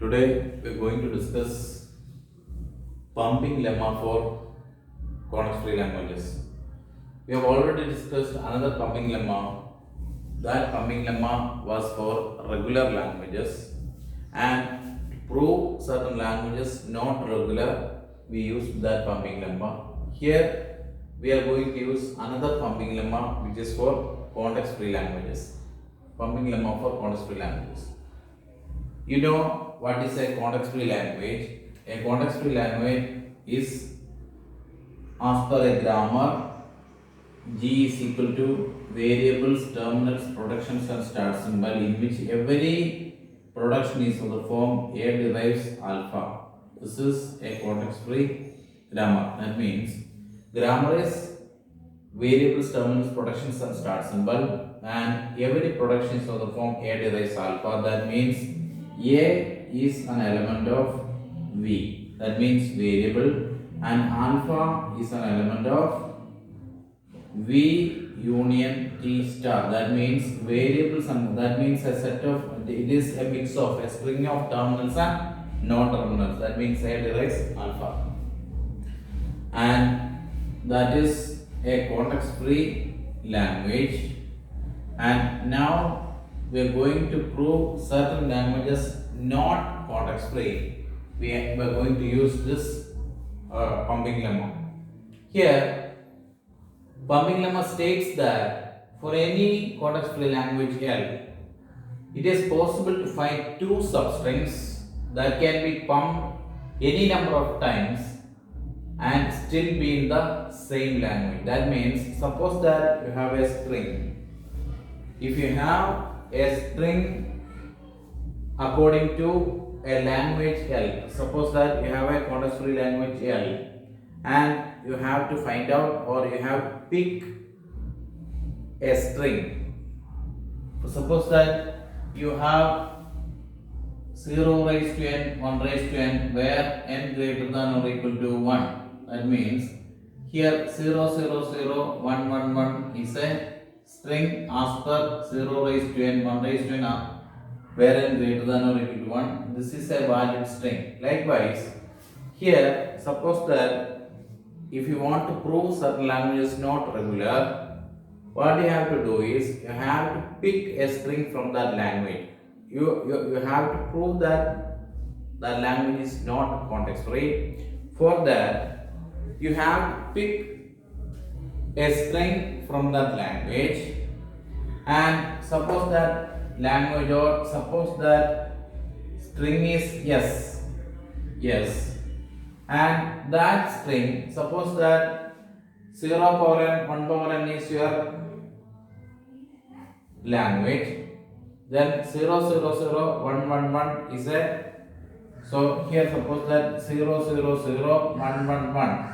Today we are going to discuss pumping lemma for context-free languages. We have already discussed another pumping lemma. That pumping lemma was for regular languages, and to prove certain languages not regular, we use that pumping lemma. Here we are going to use another pumping lemma which is for context-free languages. Pumping lemma for context-free languages. You know what is a context-free language? A context-free language is, as per a grammar, G is equal to variables, terminals, productions and start symbol, in which every production is of the form A derives alpha. This is a context-free grammar. That means grammar is variables, terminals, productions and start symbol, and every production is of the form A derives alpha. That means A is an element of V. That means variable, and alpha is an element of V union T star. That means variables, and that means a set of, it is a mix of a string of terminals and non-terminals. That means A derives alpha, and that is a context-free language. And now we are going to prove certain languages not context-free. We are going to use this pumping lemma. Here, pumping lemma states that for any context-free language L, it is possible to find two substrings that can be pumped any number of times and still be in the same language. That means, suppose that you have a string. If you have a string according to a language L, suppose that you have a context-free language L, and you have to find out, or you have to pick a string. Suppose that you have 0 raised to n, 1 raised to n, where n greater than or equal to 1. That means here 0, 0, 0, 1, 1, 1 is a string as per 0 raised to n, 1 raised to n, where n greater than or equal to 1. This is a valid string. Likewise, here suppose that if you want to prove certain language is not regular, what you have to do is you have to pick a string from that language. You have to prove that that language is not context free. For that, you have to pick a string from that language, and suppose that language, or suppose that string is yes, and that string, suppose that 0 power n, 1 power n is your language, then 0, 0, 0, 1, 1, 1 is a, so here suppose that 0, 0, 0, 1, 1, 1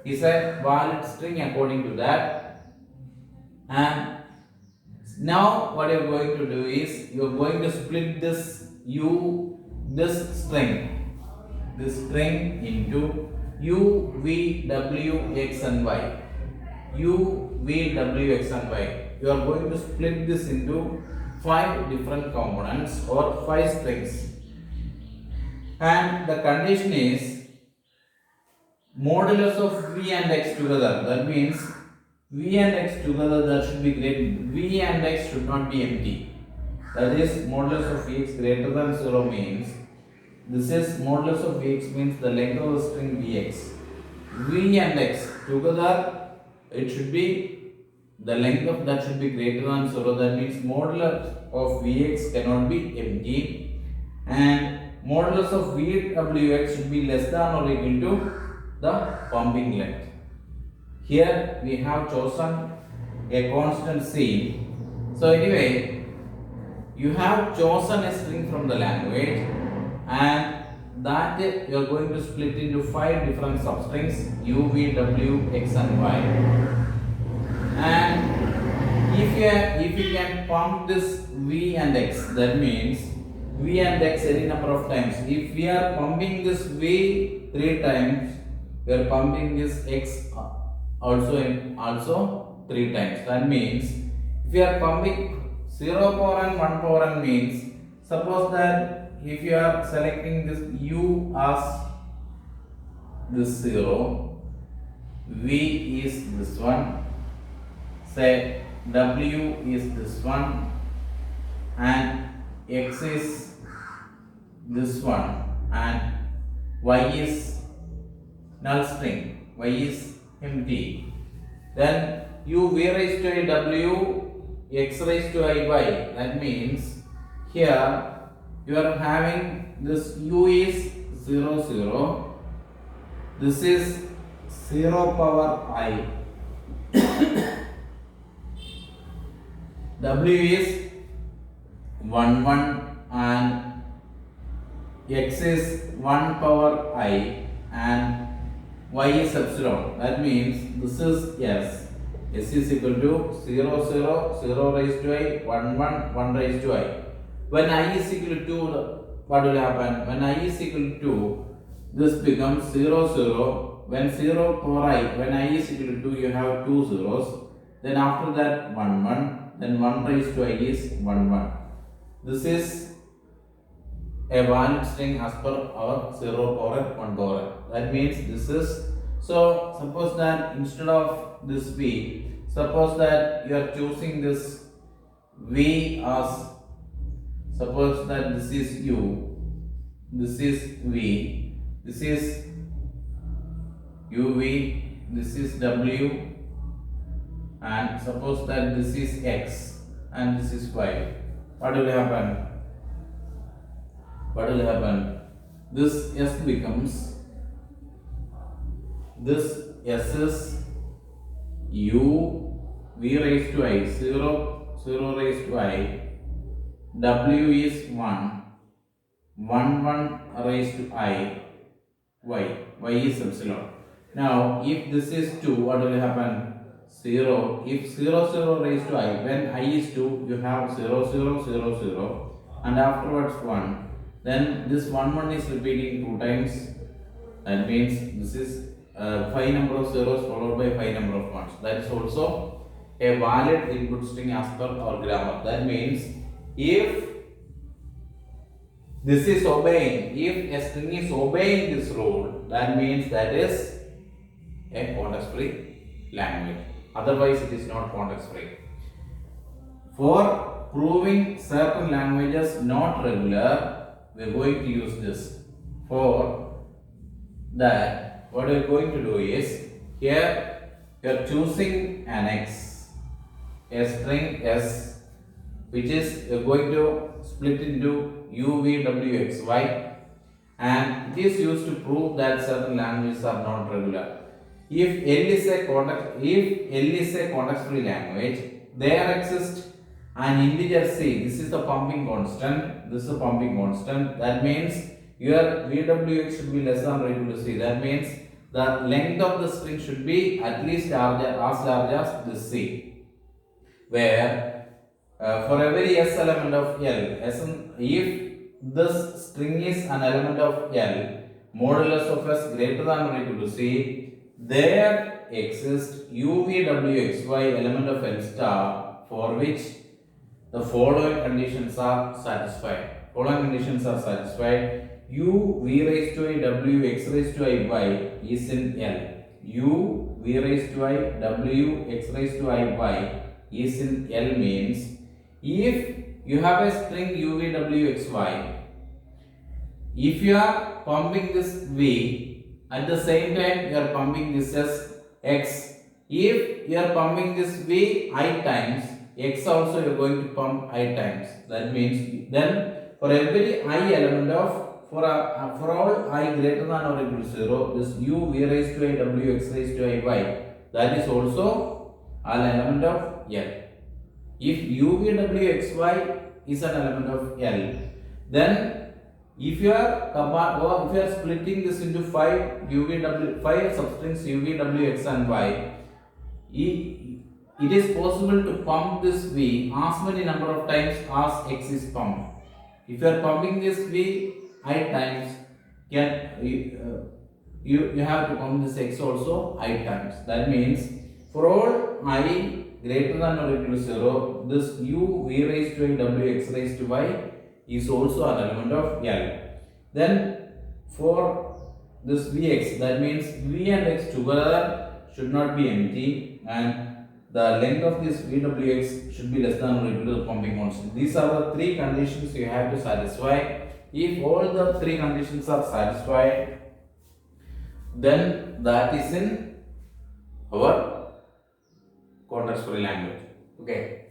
is a valid string according to that. And now what you are going to do is you are going to split this string into U, V, W, X and Y. U, V, W, X and Y. You are going to split this into 5 different components or 5 strings. And the condition is modulus of V and X together. That means V and X together, that should be great. V and X should not be empty. That is, modulus of Vx greater than 0 means, this is modulus of Vx means the length of the string Vx. V and X together, it should be, the length of that should be greater than 0. That means modulus of Vx cannot be empty, and modulus of Vwx should be less than or equal to the pumping length. Here we have chosen a constant C. So anyway, you have chosen a string from the language, and that you are going to split into 5 different substrings U, V, W, X and Y. And if you can pump this V and X, that means V and X any number of times. If we are pumping this V 3 times, we are pumping this X also 3 times. That means if we are pumping 0 power n, 1 power n means, suppose that if you are selecting this u as this 0, v is this one, say w is this one, and x is this one, and y is null string, y is empty, then u v raised to a w x raised to a y, that means here you are having this u is 0 0, this is 0 power I, w is 1 1, and x is 1 power I, and y is epsilon, that means this is s. S is equal to 0 0 0 raised to I, 1 1 1 raised to I. When I is equal to 2, what will happen? When I is equal to 2, this becomes 0 0. When 0 power I, when I is equal to 2, you have 2 zeros. Then after that 1 1, then 1 raised to I is 1 1. This is a valid string as per our 0 power 1 power. That means this is, so suppose that instead of this v, suppose that you are choosing this v as, suppose that this is u, this is v, this is uv, this is w, and suppose that this is x and this is y. What will happen? What will happen? This s becomes, this s is u v raised to I, 0 0 raised to I, w is 1 1 1 raised to I, y is epsilon. Now if this is 2, what will happen? 0, if 0 0 raised to I, when I is 2, you have 0 0 0 0, and afterwards 1, then this 1 1 is repeating 2 times, that means this is 5 number of zeros followed by 5 number of ones. That is also a valid input string as per our grammar. That means if this is obeying, if a string is obeying this rule, that means that is a context free language. Otherwise it is not context free. For proving certain languages not regular, we are going to use this. For that, what we are going to do is, here you are choosing an x, a string s, which is you are going to split into u, v, w, x, y, and it is used to prove that certain languages are not regular. If L is a context free language, there exists an integer c. This is the pumping constant. This is the pumping constant. That means your VWX should be less than or equal to c. That means the length of the string should be at least as large as this c. Where for every s element of L, if this string is an element of L, modulus of s greater than or equal to c, there exists UVWXY element of L star for which the following conditions are satisfied. U v raised to I w x raised to I y is in L. U v raised to I w x raised to I y is in L means if you have a string u v w x y, if you are pumping this v, at the same time you are pumping this as x. If you are pumping this v I times, x also you are going to pump I times. That means then for every I element of, for all I greater than or equal to 0, this u v raised to I w x raised to I y, that is also an element of L. If u v w x y is an element of L, then if you are splitting this into 5 substrings u v w x and y, it is possible to pump this v as many number of times as x is pumped. If you are pumping this v I times, you have to pump this x also I times. That means for all I greater than or equal to 0, this u v raised to I w x raised to y is also an element of L. Then for this Vx, that means V and X together should not be empty, and the length of this Vwx should be less than or equal to the pumping constant. These are the three conditions you have to satisfy. If all the three conditions are satisfied, then that is in our context-free language. Okay.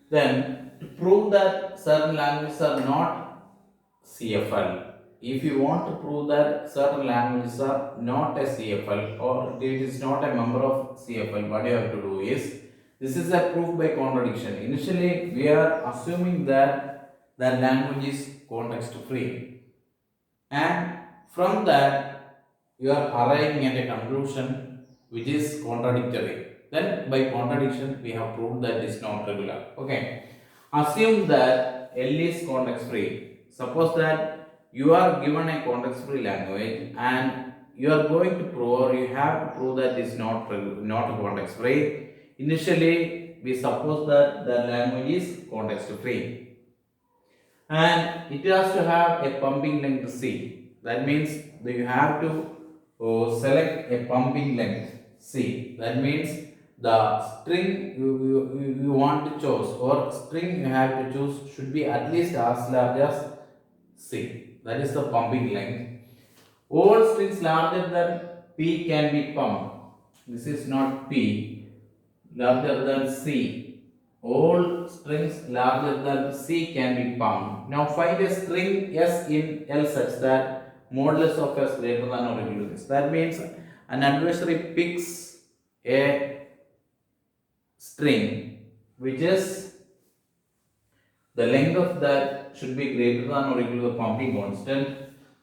Then to prove that certain languages are not CFL, if you want to prove that certain languages are not a CFL or it is not a member of CFL, what you have to do is, this is a proof by contradiction. Initially, we are assuming that the language is context free, and from that, you are arriving at a conclusion which is contradictory. Then, by contradiction, we have proved that it is not regular. Okay. Assume that L is context free. Suppose that you are given a context free language and you are going to prove, or you have to prove that it is not context free. Initially, we suppose that the language is context free and it has to have a pumping length C. That means that you have to select a pumping length C. That means the string you want to choose, or string you have to choose, should be at least as large as C. That is the pumping length. All strings larger than P can be pumped. This is not P. Larger than C. All strings larger than C can be pumped. Now find a string S in L such that modulus of S greater than or equal to this. That means an adversary picks a string which is the length of that should be greater than or equal to the pumping constant.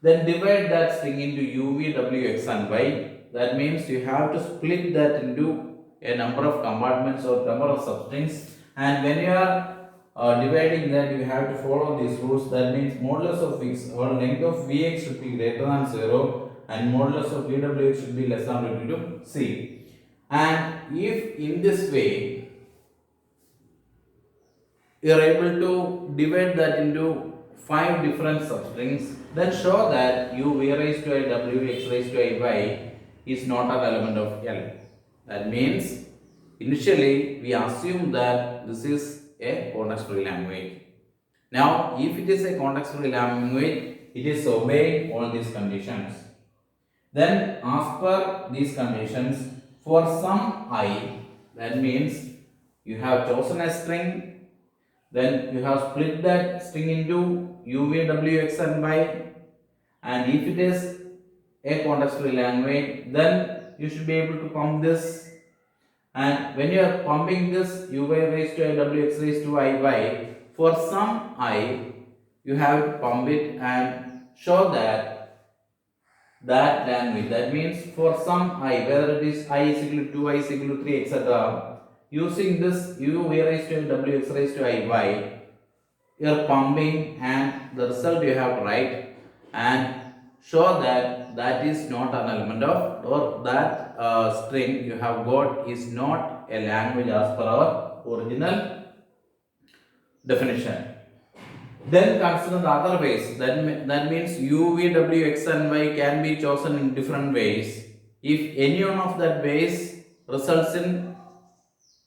Then divide that string into U, V, W, X and Y. That means you have to split that into a number of compartments or number of substrings, and when you are dividing that, you have to follow these rules. That means modulus of X or length of Vx should be greater than 0 and modulus of Vwx should be less than or equal to C. And if in this way you are able to divide that into 5 different substrings, then show that U V raised to a W, X raised to a Y is not an element of L. That means initially we assume that this is a context-free language. Now, if it is a context-free language, it is obeying all these conditions. Then, as per these conditions, for some I, that means you have chosen a string, then you have split that string into U, V, W, X and Y, and if it is a context-free language, then you should be able to pump this, and when you are pumping this U y raised to I, W x raised to I, Y, for some I, you have to pump it and show that language. That means for some I, whether it is I is equal to 2, I is equal to 3, etc., using this U y raised to I, W x raised to I, Y, you are pumping, and the result you have to write and show that that is not an element of, or that string you have got is not a language as per our original definition. Then consider the other ways. That means U, V, W, X and Y can be chosen in different ways. If any one of that ways results in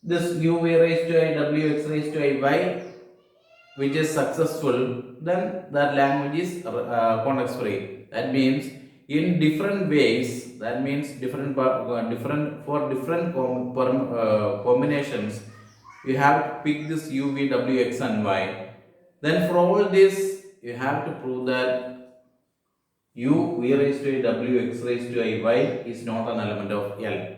this U, V raised to I, W, X raised to I, Y, which is successful, then that language is context free. That means in different ways, that means different combinations, you have to pick this U, V, W, X and Y. Then for all this, you have to prove that U, V raised to I, W, X raised to I, Y is not an element of L.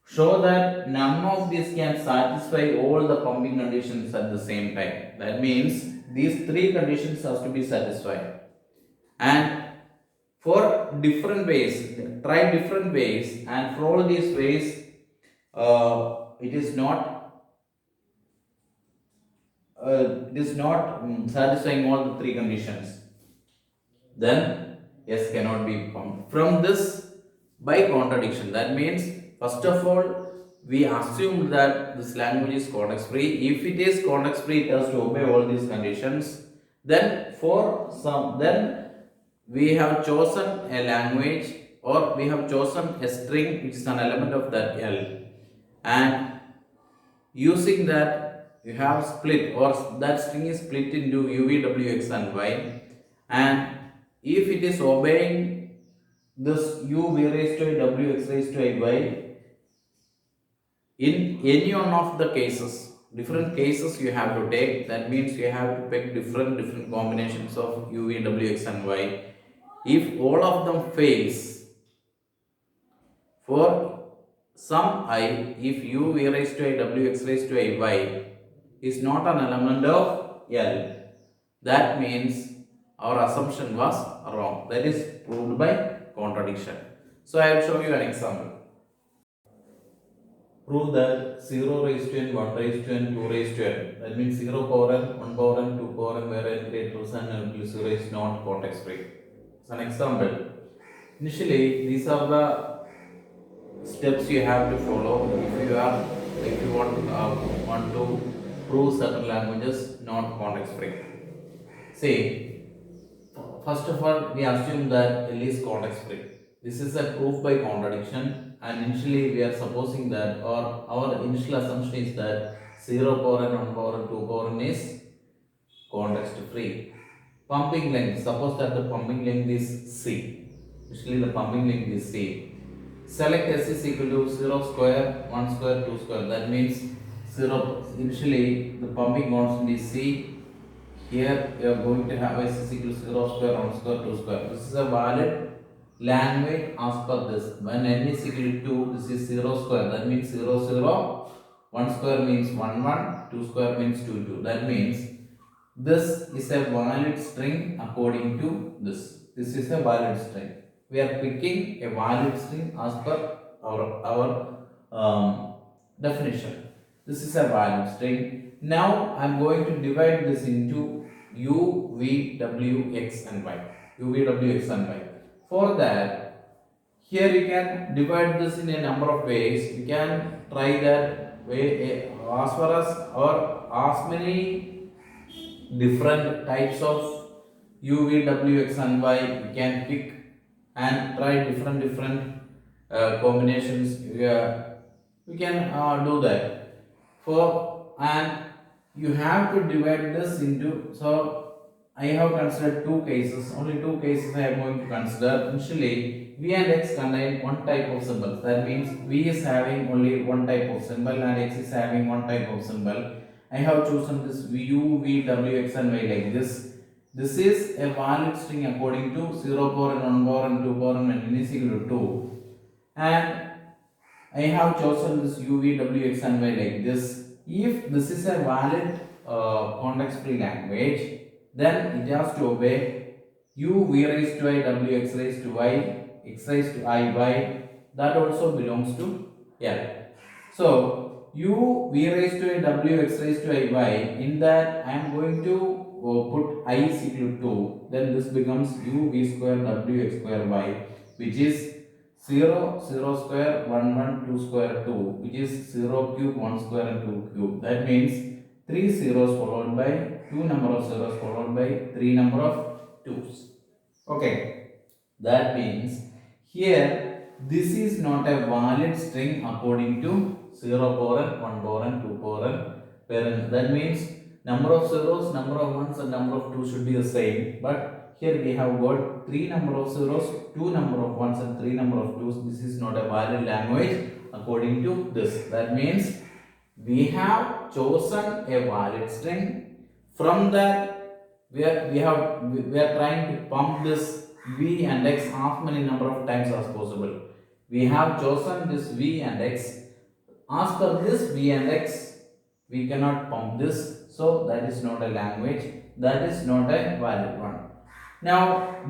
Show that none of these can satisfy all the pumping conditions at the same time. That means these three conditions has to be satisfied. And for different ways, try different ways, and for all these ways, it is not satisfying all the three conditions. Then S cannot be pumped. From this, by contradiction, that means first of all, we assume that this language is context free. If it is context free, it has to obey all these conditions. Then for some, then we have chosen a language or we have chosen a string which is an element of that L, and using that you have split or that string is split into u, v, w, x and y, and if it is obeying this u, v raised to a, w, x raised to a, y, in any one of the cases, different cases you have to take, that means you have to pick different combinations of u, v, w, x and y. If all of them fails, for some I, if u, v raised to a, w, x raised to a, y is not an element of L, that means our assumption was wrong. That is proved by contradiction. So I will show you an example. Prove that 0 raised to n, 1 raised to n, 2 raised to n, that means 0 power n, 1 power n, 2 power n, where n greater than n plus 0 is not context free. As an example, initially these are the steps you have to follow if you want to prove certain languages not context free. See, first of all, we assume that L is context free. This is a proof by contradiction, and initially we are supposing that, or our initial assumption is that 0 power n, 1 power n, 2 power n is context free. Pumping length, suppose that the pumping length is C. Initially the pumping length is C. Select S is equal to 0 square, 1 square, 2 square. That means 0, initially the pumping constant is C. Here we are going to have S is equal to 0 square, 1 square, 2 square. This is a valid language as per this. When n is equal to 2, this is 0 square. That means 0, 0. 1 square means 1, 1. 2 square means 2, 2. That means this is a valid string according to this. This is a valid string. We are picking a valid string as per our definition. This is a valid string. Now I am going to divide this into u, v, w, x and y. U, v, w, x and y. For that, here you can divide this in a number of ways. You can try that way as far as or as many different types of u, v, w, x and y you can pick and try different combinations. We can do that. And you have to divide this into, so I have considered two cases, only two cases I am going to consider. Initially, v and x contain one type of symbol. That means v is having only one type of symbol and x is having one type of symbol. I have chosen this u, v, w, x and y like this. This is a valid string according to 0 power n, 1 power n, 2 power n, and n is equal to 2. And I have chosen this u, v, w, x and y like this. If this is a valid context free language, then it has to obey u, v raised to I, w, x raised to y, x raised to I, y. That also belongs to L. So u, v raised to I, w, x raised to I, y. In that I am going to put I is equal to 2. Then this becomes u, v square, w, x square, y, which is 0, 0 square, 1, 1, 2 square, 2, which is 0 cube, 1 square and 2 cube. That means 3 zeros followed by 2 number of zeros followed by 3 number of 2's. Okay, that means here this is not a valid string according to 0 power n, 1 power n, 2 power n parent. That means number of zeros, number of ones and number of 2 should be the same, but here we have got 3 number of zeros, 2 number of ones and 3 number of 2's. This is not a valid language according to this. That means we have chosen a valid string. From that we are trying to pump this v and x as many number of times as possible. We have chosen this v and x. As per this v and x, we cannot pump this, so that is not a language, that is not a valid one. Now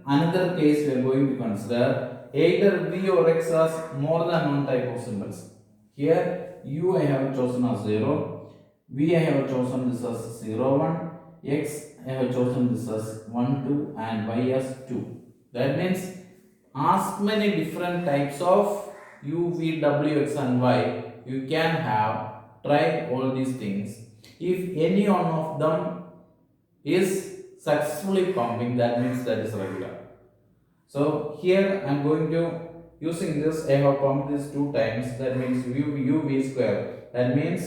another case we are going to consider, either v or x has more than one type of symbols. Here u I have chosen as 0, v I have chosen this as 0, 1, x I have chosen this as 1, 2 and y as 2. That means as many different types of u, v, w, x and y you can have. Try all these things. If any one of them is successfully pumping, that means that is regular. So here I am going to using this, I have pumped this 2 times, that means v square, that means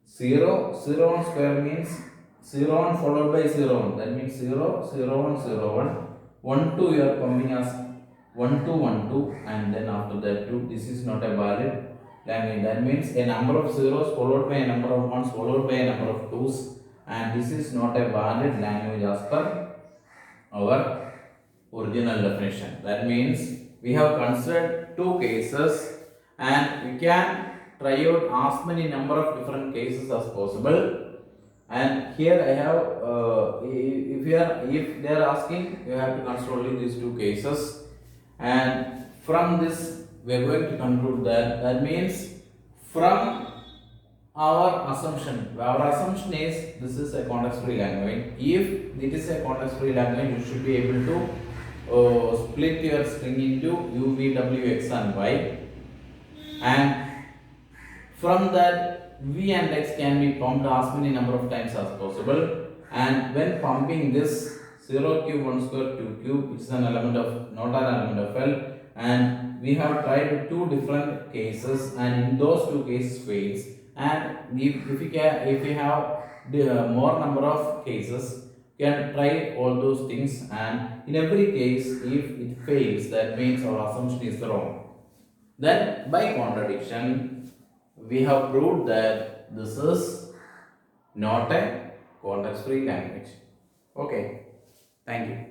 0 0 1 square means 0 1 followed by 0 1, that means 0 0 1 0 1 1 2 you are pumping as 1 2 1 2, and then after that 2. This is not a valid language, that means a number of zeros followed by a number of ones followed by a number of twos, and this is not a valid language as per our original definition. That means we have considered 2 cases, and we can try out as many number of different cases as possible. And here I have if they are asking, you have to consider only these 2 cases, and from this we are going to conclude that means from our assumption is this is a context free language. If it is a context free language, you should be able to split your string into u, v, w, x and y, and from that v and x can be pumped as many number of times as possible. And when pumping this 0 cube 1 square 2 cube, which is an element of not an element of L, and we have tried 2 different cases, and in those 2 cases fails. And if we have more number of cases, can try all those things, and in every case if it fails, that means our assumption is wrong. Then by contradiction we have proved that this is not a context free language. Okay, thank you.